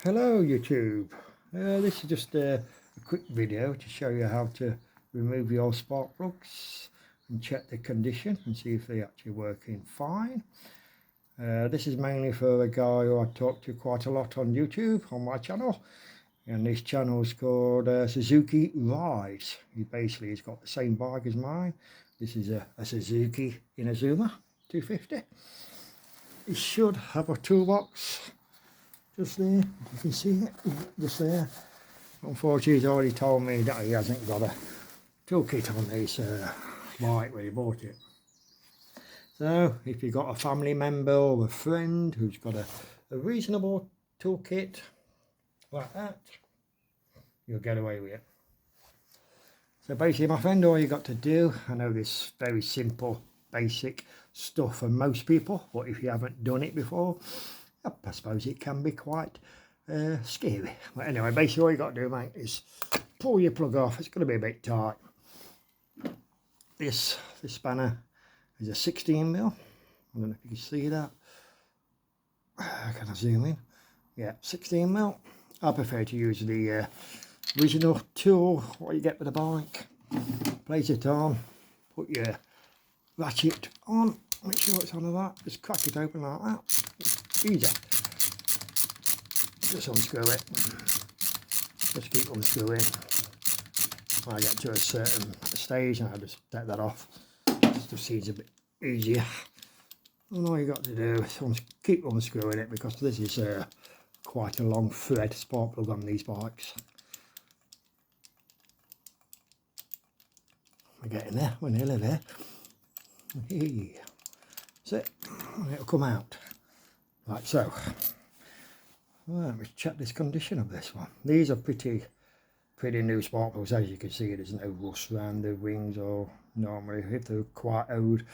Hello YouTube, this is just a quick video to show you how to remove your spark plugs and check the condition and see if they're actually working fine. This is mainly for a guy who I talk to quite a lot on YouTube, on my channel, and this channel is called Suzukirides. He's got the same bike as mine. This is a Suzuki Inazuma 250. It should have a toolbox just there, you can see it, just there. Unfortunately, he's already told me that he hasn't got a toolkit on this bike when he bought it. So, if you've got a family member or a friend who's got a reasonable toolkit like that, you'll get away with it. So basically, my friend, all you got to do, I know this very simple, basic stuff for most people, but if you haven't done it before, I suppose it can be quite scary. But anyway, basically all you got to do, mate, is pull your plug off. It's going to be a bit tight. This spanner is a 16mm. I don't know if you can see that. Can I zoom in? Yeah, 16mm. I prefer to use the original tool, what you get with the bike. Place it on, put your ratchet on, make sure it's on that. Just crack it open like that. Easy. Just unscrew it. Just keep unscrewing. When I get to a certain stage, and I just take that off. It just seems a bit easier. And all you got to do is keep unscrewing it, because this is quite a long thread spark plug on these bikes. We're getting there. We're nearly there. That's it. And it'll come out. Like so. Well, let me check this condition of this one. These are pretty new spark plugs. As you can see, there's no rust around the rings, or normally if they're quite old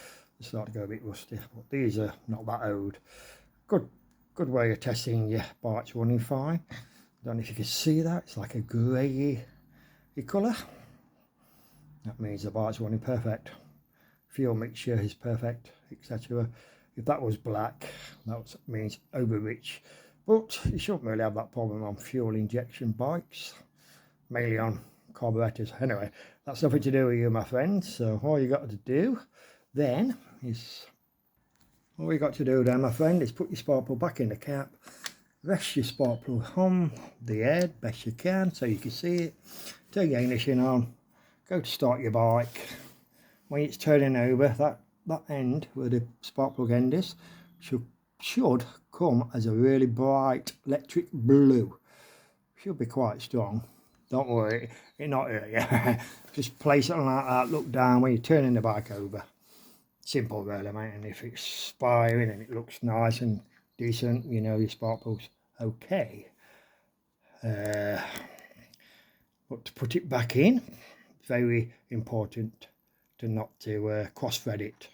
they start to go a bit rusty, but these are not that old. Good way of testing your bike's running fine. Don't know if you can see that, it's like a grey colour. That means the bike's running perfect. Fuel mixture is perfect, etc. If that was black, that means overrich. But you shouldn't really have that problem on fuel injection bikes, mainly on carburetors. Anyway, that's nothing to do with you, my friends. So all you got to do then is, my friend, is put your spark plug back in the cap, rest your spark plug on the head best you can so you can see it. Turn your ignition on, go to start your bike. When it's turning over, that end where the spark plug end is should come as a really bright electric blue. Should be quite strong. Don't worry, it'll not hurt you. Just place it on like that, look down when you're turning the bike over. Simple really, mate. And if it's firing and it looks nice and decent, you know your spark plug's okay. But to put it back in, very important to not to cross-thread it.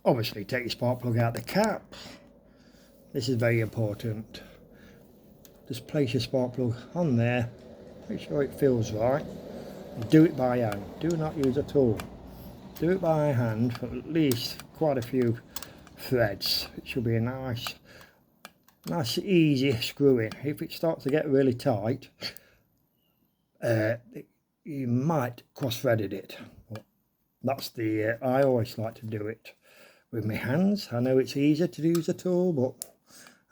Obviously take your spark plug out the cap. This is very important. Just place your spark plug on there, make sure it feels right. Do it by hand, do not use a tool. Do it by hand for at least quite a few threads. It should be a nice easy screw in. If it starts to get really tight, you might cross-threaded it. But that's the I always like to do it with my hands. I know it's easier to use a tool, but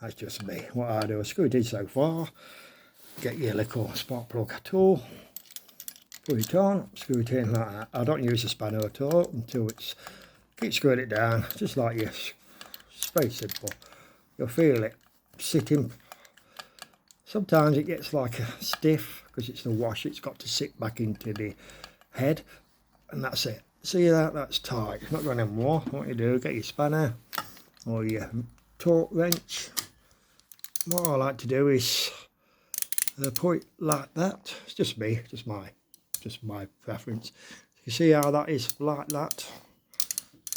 that's just me. What I do, I screw it in so far, get your little spark plug tool, put it on, screw it in like that. I don't use a spanner at all until keep screwing it down, just like this. It's very simple. You'll feel it sitting. Sometimes it gets like a stiff because it's the wash, it's got to sit back into the head, and that's it. See that? That's tight. It's not going anymore. What you do, get your spanner or your torque wrench. What I like to do is put it like that. It's just me, just my preference. You see how that is like that?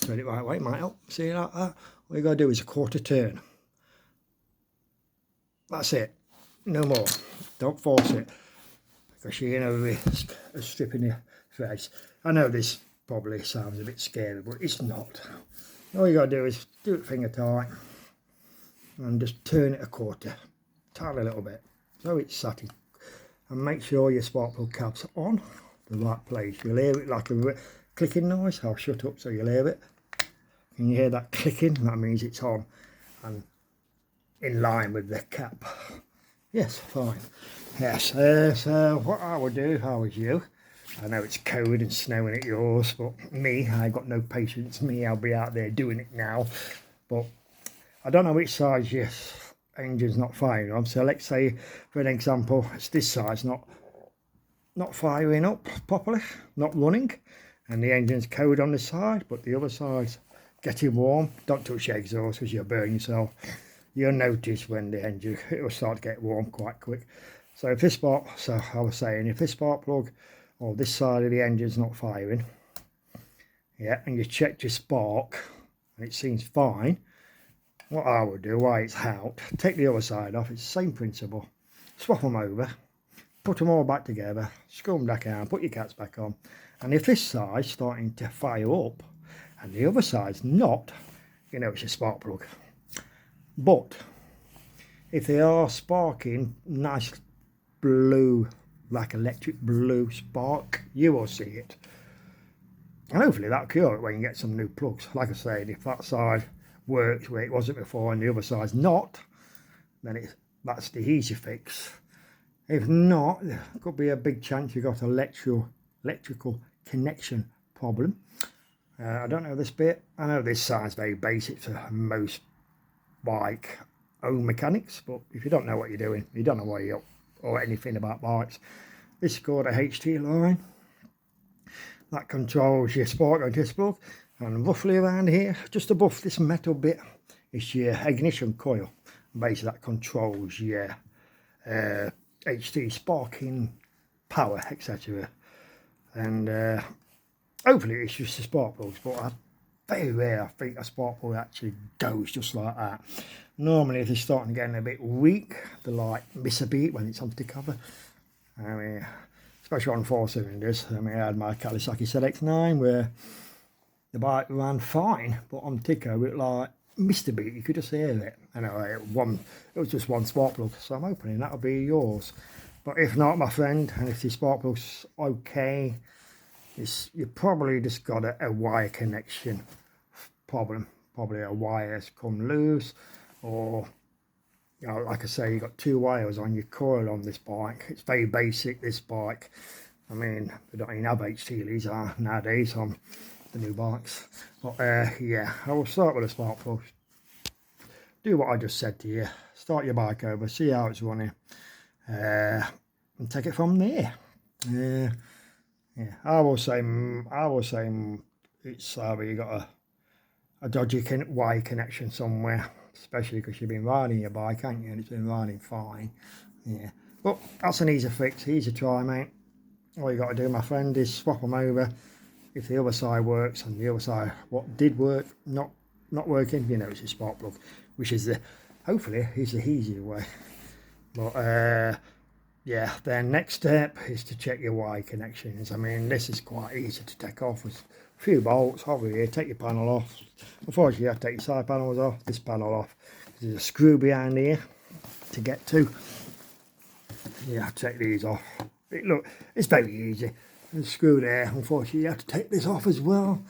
Turn it right way, might help. See like that? What you got to do is a quarter turn. That's it. No more. Don't force it, because you're going to be stripping your threads. I know this probably sounds a bit scary, but it's not. All you got to do is do it finger tight and just turn it a quarter. tiny little bit, so it's sat in. And make sure your spark plug cap's on the right place. You'll hear it like a clicking noise. I'll shut up so you'll hear it. Can you hear that clicking? That means it's on and in line with the cap. Yes, fine. Yes, so what I would do if I was you, I know it's cold and snowing at yours, but me, I've got no patience. Me, I'll be out there doing it now. But I don't know which side your engine's not firing on. So let's say, for an example, it's this side's not firing up properly, not running, and the engine's cold on the side, but the other side's getting warm. Don't touch the exhaust because you'll burn yourself. You'll notice when the engine, it will start to get warm quite quick. So if this spark, so I was saying, if this spark plug or this side of the engine's not firing, yeah, and you check your spark and it seems fine, what I would do, while it's out, take the other side off. It's the same principle. Swap them over, put them all back together, screw them back out, put your caps back on. And if this side's starting to fire up and the other side's not, you know it's your spark plug. But if they are sparking nice blue, like electric blue spark, you will see it. And hopefully that'll cure it when you get some new plugs. Like I said, if that side works where it wasn't before and the other side's not, then that's the easy fix. If not, there could be a big chance you've got electrical connection problem. I don't know this bit. I know this side's very basic for most bike own mechanics, but if you don't know what you're doing, you don't know what you're up or anything about bikes, this is called a HT line that controls your spark and disc plug, and roughly around here, just above this metal bit, is your ignition coil. Basically that controls your HT sparking power, etc. And hopefully it's just the spark plugs, but very rare I think a spark plug actually goes just like that. Normally if they're starting to get a bit weak, they like miss a beat when it's on the cover. I mean, especially on 4 cylinders. I mean, I had my Kawasaki ZX9 where the bike ran fine, but on Tico it like missed a beat. You could just hear it. Anyway, it was just one spark plug, so I'm hoping that'll be yours. But if not, my friend, and if the spark plug's okay, you probably just got a wire connection problem. Probably a wire's come loose, or you know, like I say, you got 2 wires on your coil on this bike. It's very basic, this bike. I mean, they don't even have HT leads nowadays on the new bikes. But yeah, I will start with a spark plug. Do what I just said to you. Start your bike over, see how it's running, and take it from there. Yeah, I will say it's either you got a dodgy wire connection somewhere, especially because you've been riding your bike, haven't you, and it's been riding fine. Yeah, but that's an easy fix, easy try, mate. All you got to do, my friend, is swap them over. If the other side works and the other side what did work not working, you know it's a spark plug, which is hopefully is the easier way. But yeah, then next step is to check your wire connections. I mean, this is quite easy to take off with a few bolts over here. Take your panel off. Unfortunately, you have to take your side panels off, this panel off. There's a screw behind here to get to. You have to take these off. Look, it's very easy. There's a screw there. Unfortunately, you have to take this off as well.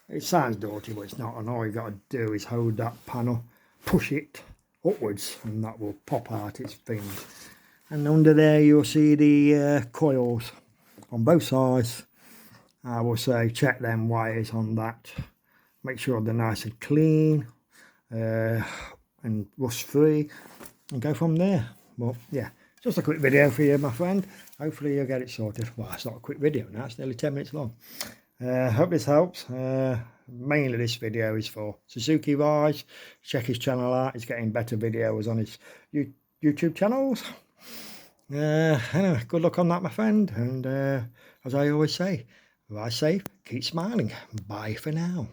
It sounds dirty, but it's not. And all you got to do is hold that panel, push it upwards, and that will pop out its fins. And under there, you'll see the coils on both sides. I will say check them wires on that. Make sure they're nice and clean and rust free, and go from there. But yeah, just a quick video for you, my friend. Hopefully you'll get it sorted. Well, it's not a quick video now, it's nearly 10 minutes long. Hope this helps. Mainly this video is for Suzuki Rise. Check his channel out, he's getting better videos on his YouTube channels. Anyway, good luck on that, my friend. And as I always say, ride safe, keep smiling. Bye for now.